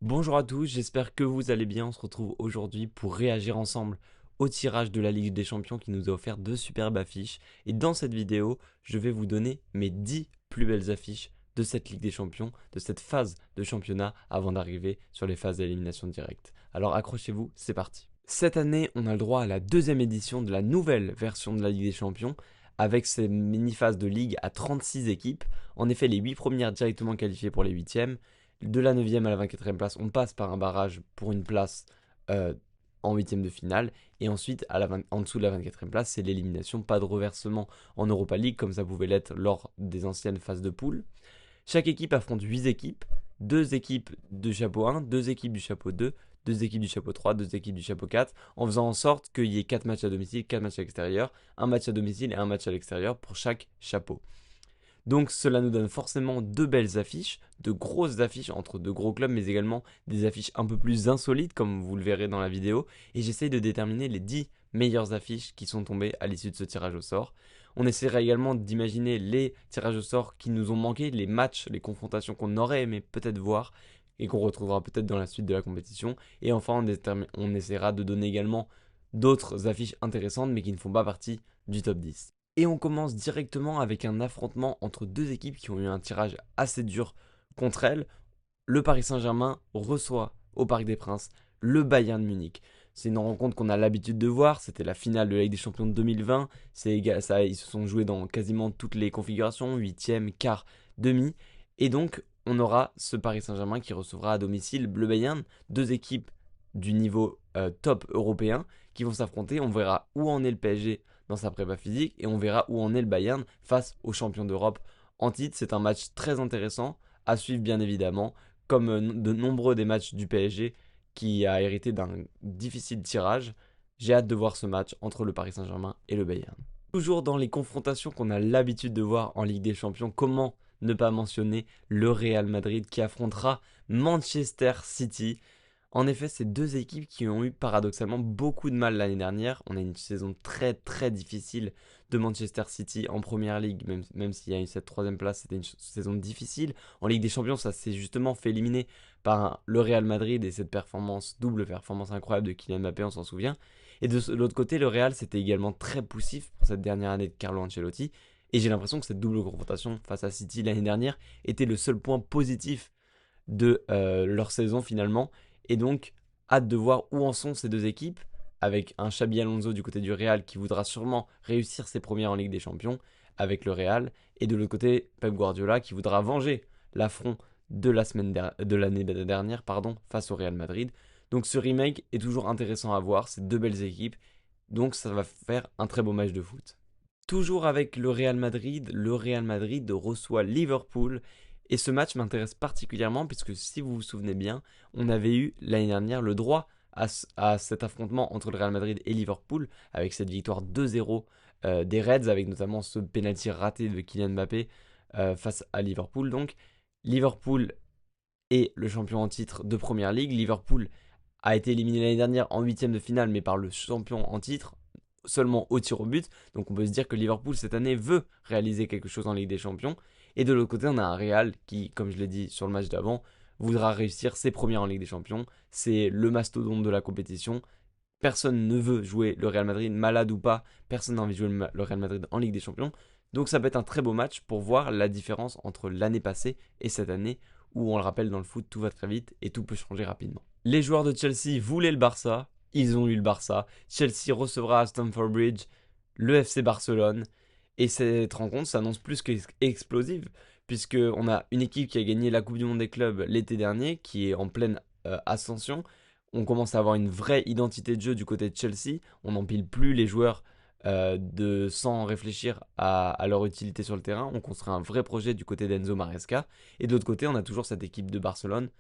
Bonjour à tous, j'espère que vous allez bien. On se retrouve aujourd'hui pour réagir ensemble au tirage de la Ligue des Champions qui nous a offert deux superbes affiches. Et dans cette vidéo, je vais vous donner mes 10 plus belles affiches de cette Ligue des Champions, de cette phase de championnat avant d'arriver sur les phases d'élimination directe. Alors accrochez-vous, c'est parti. Cette année, on a le droit à la deuxième édition de la nouvelle version de la Ligue des Champions avec ces mini-phases de ligue à 36 équipes. En effet, les 8 premières directement qualifiées pour les huitièmes. De la 9e à la 24e place, on passe par un barrage pour une place euh, en huitième de finale. Et ensuite, en dessous de la 24e place, c'est l'élimination. Pas de reversement en Europa League comme ça pouvait l'être lors des anciennes phases de poule. Chaque équipe affronte 8 équipes. 2 équipes du chapeau 1, 2 équipes du chapeau 2, 2 équipes du chapeau 3, 2 équipes du chapeau 4, en faisant en sorte qu'il y ait 4 matchs à domicile, 4 matchs à l'extérieur, un match à domicile et un match à l'extérieur pour chaque chapeau. Donc cela nous donne forcément deux belles affiches, de grosses affiches entre deux gros clubs, mais également des affiches un peu plus insolites, comme vous le verrez dans la vidéo. Et j'essaye de déterminer les 10 meilleures affiches qui sont tombées à l'issue de ce tirage au sort. On essaiera également d'imaginer les tirages au sort qui nous ont manqué, les matchs, les confrontations qu'on aurait aimé peut-être voir et qu'on retrouvera peut-être dans la suite de la compétition. Et enfin, on essaiera de donner également d'autres affiches intéressantes, mais qui ne font pas partie du top 10. Et on commence directement avec un affrontement entre deux équipes qui ont eu un tirage assez dur contre elles. Le Paris Saint-Germain reçoit au Parc des Princes le Bayern de Munich. C'est une rencontre qu'on a l'habitude de voir, c'était la finale de la Ligue des Champions de 2020. Ils se sont joués dans quasiment toutes les configurations, huitième, quart, demi. Et donc on aura ce Paris Saint-Germain qui recevra à domicile le Bayern, deux équipes du niveau top européen qui vont s'affronter. On verra où en est le PSG dans sa prépa physique et on verra où en est le Bayern face aux champions d'Europe en titre. C'est un match très intéressant à suivre bien évidemment, comme de nombreux des matchs du PSG qui a hérité d'un difficile tirage. J'ai hâte de voir ce match entre le Paris Saint-Germain et le Bayern. Toujours dans les confrontations qu'on a l'habitude de voir en Ligue des Champions, comment ne pas mentionner le Real Madrid qui affrontera Manchester City. En effet, c'est deux équipes qui ont eu paradoxalement beaucoup de mal l'année dernière. On a une saison très très difficile de Manchester City en Première Ligue, même s'il y a eu cette troisième place, c'était une saison difficile. En Ligue des Champions, ça s'est justement fait éliminer par le Real Madrid et cette performance, double performance incroyable de Kylian Mbappé, on s'en souvient. Et de l'autre côté, le Real, c'était également très poussif pour cette dernière année de Carlo Ancelotti. Et j'ai l'impression que cette double confrontation face à City l'année dernière était le seul point positif de leur saison finalement. Et donc, hâte de voir où en sont ces deux équipes, avec un Xabi Alonso du côté du Real qui voudra sûrement réussir ses premières en Ligue des Champions avec le Real, et de l'autre côté, Pep Guardiola qui voudra venger l'affront de l'année dernière face au Real Madrid. Donc ce remake est toujours intéressant à voir, c'est deux belles équipes, donc ça va faire un très beau match de foot. Toujours avec le Real Madrid reçoit Liverpool. Et ce match m'intéresse particulièrement puisque si vous vous souvenez bien, on avait eu l'année dernière le droit à cet affrontement entre le Real Madrid et Liverpool avec cette victoire 2-0 des Reds avec notamment ce penalty raté de Kylian Mbappé face à Liverpool. Donc Liverpool est le champion en titre de Première Ligue. Liverpool a été éliminé l'année dernière en huitième de finale mais par le champion en titre seulement au tir au but. Donc on peut se dire que Liverpool cette année veut réaliser quelque chose en Ligue des Champions. Et de l'autre côté, on a un Real qui, comme je l'ai dit sur le match d'avant, voudra réussir ses premières en Ligue des Champions. C'est le mastodonte de la compétition. Personne ne veut jouer le Real Madrid, malade ou pas. Personne n'a envie de jouer le Real Madrid en Ligue des Champions. Donc ça peut être un très beau match pour voir la différence entre l'année passée et cette année, où on le rappelle dans le foot, tout va très vite et tout peut changer rapidement. Les joueurs de Chelsea voulaient le Barça, ils ont eu le Barça. Chelsea recevra à Stamford Bridge le FC Barcelone. Et cette rencontre s'annonce plus qu'explosive, puisqu'on a une équipe qui a gagné la Coupe du Monde des clubs l'été dernier, qui est en pleine ascension. On commence à avoir une vraie identité de jeu du côté de Chelsea. On n'empile plus les joueurs sans réfléchir à leur utilité sur le terrain. On construit un vrai projet du côté d'Enzo Maresca. Et de l'autre côté, on a toujours cette équipe de Barcelone,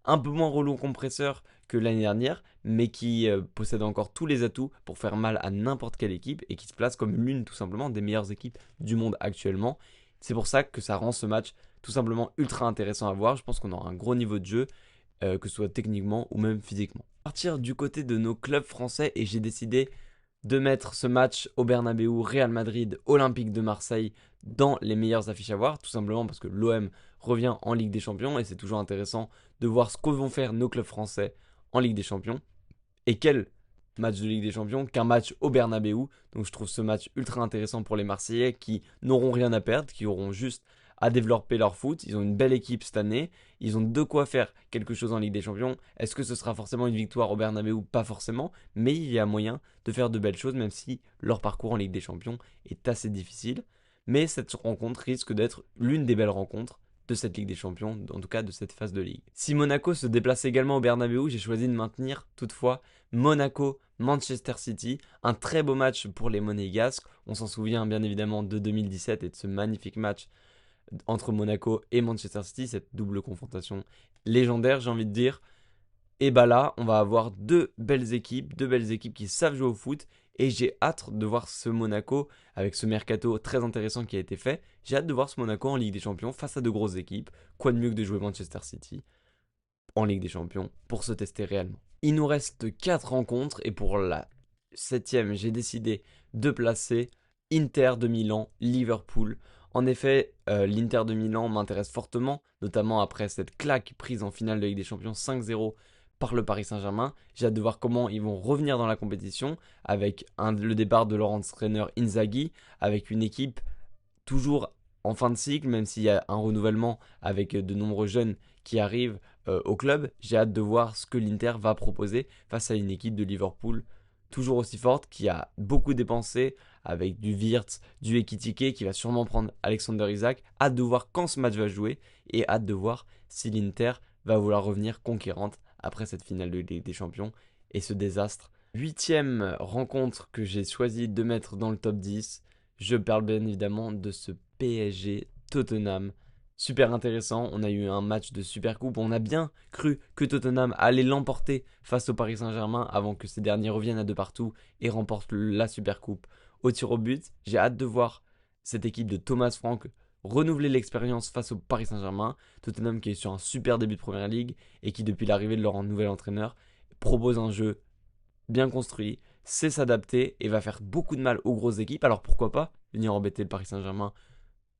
un peu moins rouleau compresseur que l'année dernière, mais qui possède encore tous les atouts pour faire mal à n'importe quelle équipe et qui se place comme l'une tout simplement des meilleures équipes du monde actuellement. C'est pour ça que ça rend ce match tout simplement ultra intéressant à voir. Je pense qu'on aura un gros niveau de jeu, que ce soit techniquement ou même physiquement. Partir du côté de nos clubs français et j'ai décidé de mettre ce match au Bernabeu, Real Madrid, Olympique de Marseille dans les meilleures affiches à voir, tout simplement parce que l'OM revient en Ligue des Champions et c'est toujours intéressant de voir ce que vont faire nos clubs français en Ligue des Champions. Et quel match de Ligue des Champions qu'un match au Bernabeu. Donc je trouve ce match ultra intéressant pour les Marseillais qui n'auront rien à perdre, qui auront juste à développer leur foot. Ils ont une belle équipe cette année. Ils ont de quoi faire quelque chose en Ligue des Champions. Est-ce que ce sera forcément une victoire au Bernabeu? Pas forcément. Mais il y a moyen de faire de belles choses, même si leur parcours en Ligue des Champions est assez difficile. Mais cette rencontre risque d'être l'une des belles rencontres de cette Ligue des Champions, en tout cas de cette phase de Ligue. Si Monaco se déplace également au Bernabeu, j'ai choisi de maintenir toutefois Monaco-Manchester City, un très beau match pour les Monégasques. On s'en souvient bien évidemment de 2017 et de ce magnifique match entre Monaco et Manchester City, cette double confrontation légendaire, j'ai envie de dire. Et bah là, on va avoir deux belles équipes qui savent jouer au foot. Et j'ai hâte de voir ce Monaco avec ce mercato très intéressant qui a été fait. J'ai hâte de voir ce Monaco en Ligue des Champions face à de grosses équipes. Quoi de mieux que de jouer Manchester City en Ligue des Champions pour se tester réellement. Il nous reste 4 rencontres et pour la 7ème, j'ai décidé de placer Inter de Milan, Liverpool. En effet, l'Inter de Milan m'intéresse fortement, notamment après cette claque prise en finale de Ligue des Champions 5-0 par le Paris Saint-Germain. J'ai hâte de voir comment ils vont revenir dans la compétition avec le départ de leur entraîneur Inzaghi, avec une équipe toujours en fin de cycle, même s'il y a un renouvellement avec de nombreux jeunes qui arrivent au club. J'ai hâte de voir ce que l'Inter va proposer face à une équipe de Liverpool toujours aussi forte, qui a beaucoup dépensé avec du Wirtz, du Ekitike, qui va sûrement prendre Alexander Isak. Hâte de voir quand ce match va jouer et hâte de voir si l'Inter va vouloir revenir conquérante après cette finale de Ligue des Champions et ce désastre. 8ème rencontre que j'ai choisi de mettre dans le top 10, je parle bien évidemment de ce PSG Tottenham. Super intéressant, on a eu un match de Super Coupe, on a bien cru que Tottenham allait l'emporter face au Paris Saint-Germain avant que ces derniers reviennent à de partout et remportent la Super Coupe au tir au but. J'ai hâte de voir cette équipe de Thomas Frank renouveler l'expérience face au Paris Saint-Germain. Tottenham qui est sur un super début de Première Ligue et qui depuis l'arrivée de leur nouvel entraîneur propose un jeu bien construit, sait s'adapter et va faire beaucoup de mal aux grosses équipes. Alors pourquoi pas venir embêter le Paris Saint-Germain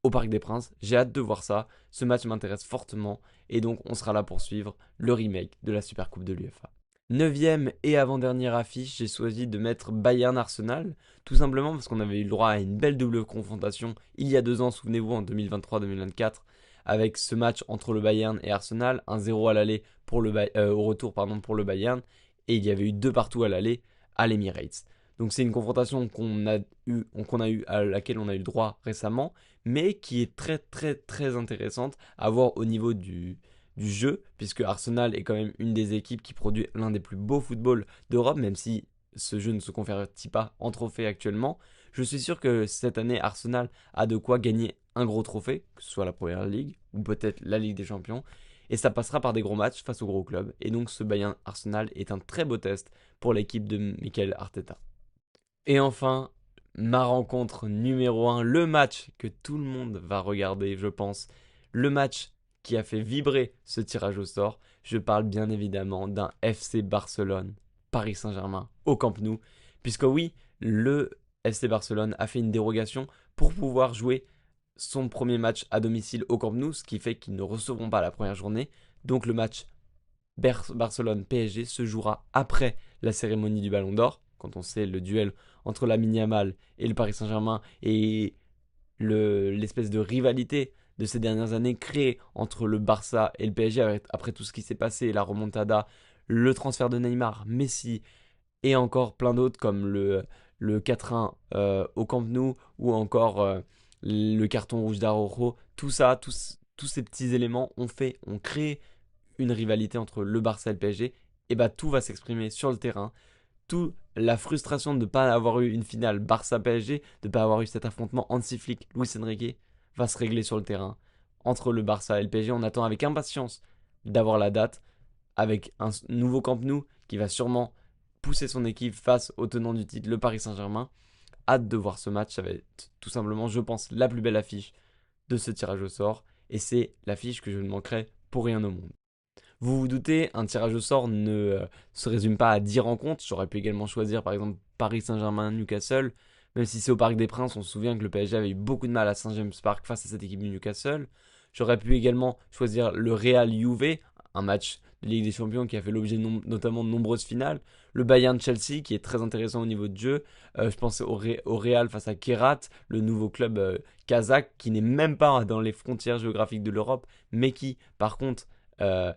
au Parc des Princes. J'ai hâte de voir ça. Ce match m'intéresse fortement et donc on sera là pour suivre le remake de la Super Coupe de l'UEFA. 9ème et avant-dernière affiche, j'ai choisi de mettre Bayern-Arsenal, tout simplement parce qu'on avait eu le droit à une belle double confrontation il y a 2 ans, souvenez-vous, en 2023-2024, avec ce match entre le Bayern et Arsenal, 1-0 à l'aller pour au retour pour le Bayern, et il y avait eu 2 partout à l'aller à l'Emirates. Donc c'est une confrontation à laquelle on a eu le droit récemment, mais qui est très très très intéressante à voir au niveau du jeu, puisque Arsenal est quand même une des équipes qui produit l'un des plus beaux footballs d'Europe, même si ce jeu ne se convertit pas en trophée actuellement. Je suis sûr que cette année, Arsenal a de quoi gagner un gros trophée, que ce soit la Première Ligue ou peut-être la Ligue des Champions. Et ça passera par des gros matchs face aux gros clubs. Et donc ce Bayern Arsenal est un très beau test pour l'équipe de Mikel Arteta. Et enfin, ma rencontre numéro 1, le match que tout le monde va regarder, je pense. Le match qui a fait vibrer ce tirage au sort. Je parle bien évidemment d'un FC Barcelone, Paris Saint-Germain, au Camp Nou. Puisque oui, le FC Barcelone a fait une dérogation pour pouvoir jouer son premier match à domicile au Camp Nou, ce qui fait qu'ils ne recevront pas la première journée. Donc le match Barcelone-PSG se jouera après la cérémonie du Ballon d'Or, quand on sait le duel entre Lamine Yamal et le Paris Saint-Germain et l'espèce de rivalité de ces dernières années créée entre le Barça et le PSG après tout ce qui s'est passé, la remontada, le transfert de Neymar, Messi et encore plein d'autres comme le 4-1 au Camp Nou ou encore le carton rouge d'Araujo. Tout ça, tous ces petits éléments ont créé une rivalité entre le Barça et le PSG. Et bah tout va s'exprimer sur le terrain. Toute la frustration de ne pas avoir eu une finale Barça-PSG, de ne pas avoir eu cet affrontement Hansi Flick, Luis Enrique, va se régler sur le terrain entre le Barça et le PSG. On attend avec impatience d'avoir la date, avec un nouveau Camp Nou qui va sûrement pousser son équipe face au tenant du titre, le Paris Saint-Germain. Hâte de voir ce match, ça va être tout simplement, je pense, la plus belle affiche de ce tirage au sort. Et c'est l'affiche que je ne manquerai pour rien au monde. Vous vous doutez, un tirage au sort ne se résume pas à 10 rencontres. J'aurais pu également choisir par exemple Paris Saint-Germain-Newcastle. Même si c'est au Parc des Princes, on se souvient que le PSG avait eu beaucoup de mal à Saint-James Park face à cette équipe de Newcastle. J'aurais pu également choisir le Real Juve, un match de Ligue des Champions qui a fait l'objet notamment de nombreuses finales. Le Bayern Chelsea qui est très intéressant au niveau de jeu. Je pense au Real face à Kerat, le nouveau club kazakh qui n'est même pas dans les frontières géographiques de l'Europe, mais qui par contre euh,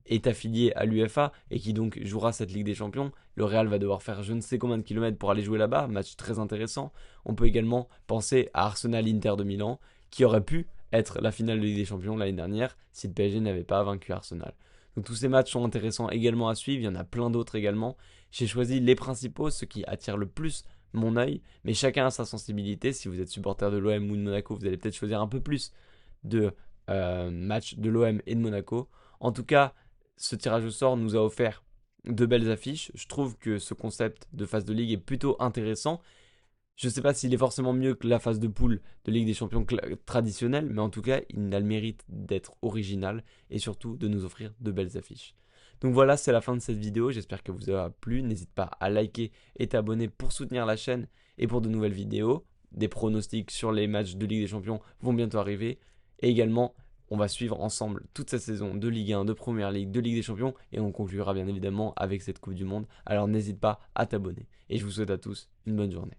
est affilié à l'UEFA et qui donc jouera cette Ligue des Champions. Le Real va devoir faire je ne sais combien de kilomètres pour aller jouer là-bas, match très intéressant. On peut également penser à Arsenal-Inter de Milan qui aurait pu être la finale de Ligue des Champions l'année dernière si le PSG n'avait pas vaincu Arsenal. Donc tous ces matchs sont intéressants également à suivre, il y en a plein d'autres également. J'ai choisi les principaux, ceux qui attirent le plus mon œil, mais chacun a sa sensibilité. Si vous êtes supporter de l'OM ou de Monaco, vous allez peut-être choisir un peu plus de matchs de l'OM et de Monaco. En tout cas, ce tirage au sort nous a offert de belles affiches. Je trouve que ce concept de phase de ligue est plutôt intéressant. Je ne sais pas s'il est forcément mieux que la phase de poule de Ligue des Champions traditionnelle, mais en tout cas, il a le mérite d'être original et surtout de nous offrir de belles affiches. Donc voilà, c'est la fin de cette vidéo. J'espère que vous aura plu. N'hésite pas à liker et t'abonner pour soutenir la chaîne et pour de nouvelles vidéos. Des pronostics sur les matchs de Ligue des Champions vont bientôt arriver. Et également, on va suivre ensemble toute cette saison de Ligue 1, de Première Ligue, de Ligue des Champions et on conclura bien évidemment avec cette Coupe du Monde. Alors n'hésite pas à t'abonner. Et je vous souhaite à tous une bonne journée.